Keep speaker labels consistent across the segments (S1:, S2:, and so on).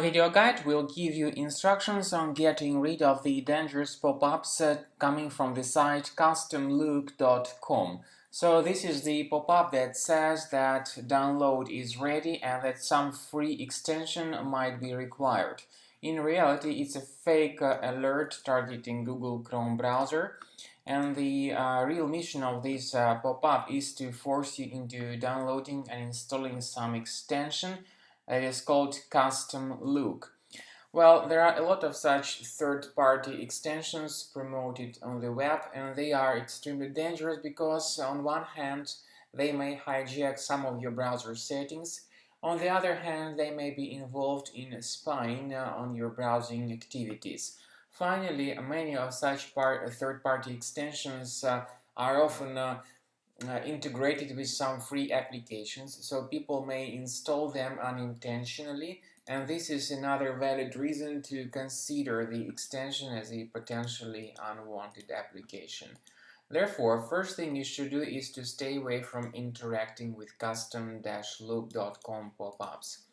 S1: video guide will give you instructions on getting rid of the dangerous pop-ups coming from the site customlook.com. So this is the pop-up that says that download is ready and that some free extension might be required. In reality, it's a fake alert targeting Google Chrome browser, and the real mission of this pop-up is to force you into downloading and installing some extension. It is called Custom Look. Well, there are a lot of such third-party extensions promoted on the web, and they are extremely dangerous because, on one hand, they may hijack some of your browser settings. On the other hand, they may be involved in spying on your browsing activities. Finally, many of such third-party extensions are often integrated with some free applications, so people may install them unintentionally, and this is another valid reason to consider the extension as a potentially unwanted application. Therefore, first thing you should do is to stay away from interacting with custom-look.com pop-ups.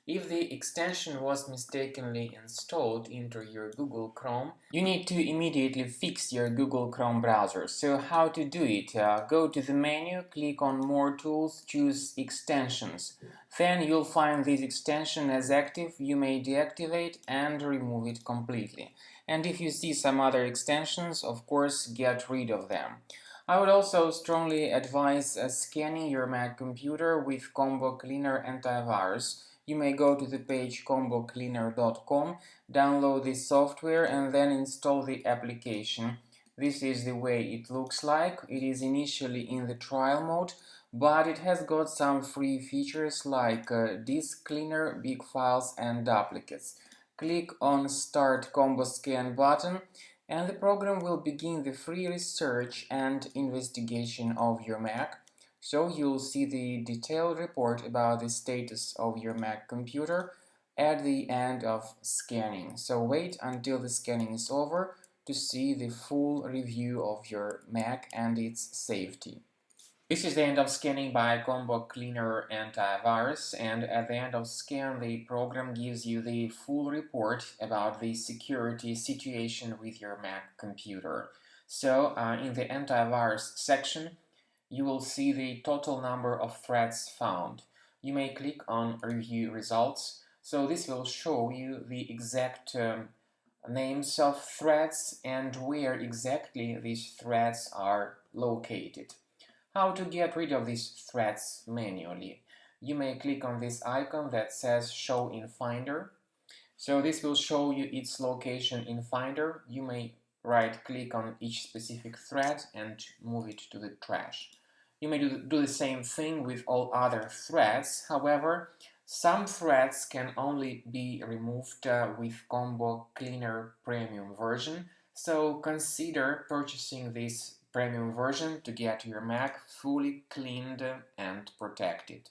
S1: If the extension was mistakenly installed into your Google Chrome, you need to immediately fix your Google Chrome browser. So how to do it? Go to the menu, click on More Tools, choose Extensions. Then you'll find this extension as active. You may deactivate and remove it completely. And if you see some other extensions, of course, get rid of them. I would also strongly advise scanning your Mac computer with Combo Cleaner Antivirus. You may go to the page combocleaner.com, download this software and then install the application. This is the way it looks like. It is initially in the trial mode, but it has got some free features like disk cleaner, big files and duplicates. Click on Start Combo Scan button and the program will begin the free research and investigation of your Mac. So you'll see the detailed report about the status of your Mac computer at the end of scanning. So wait until the scanning is over to see the full review of your Mac and its safety. This is the end of scanning by Combo Cleaner Antivirus, and at the end of scan the program gives you the full report about the security situation with your Mac computer. So in the antivirus section, you will see the total number of threats found. You may click on Review Results. So this will show you the exact names of threats and where exactly these threats are located. How to get rid of these threats manually? You may click on this icon that says Show in Finder. So this will show you its location in Finder. You may right-click on each specific threat and move it to the trash. You may do the same thing with all other threads. However, some threads can only be removed with Combo Cleaner Premium version, so consider purchasing this premium version to get your Mac fully cleaned and protected.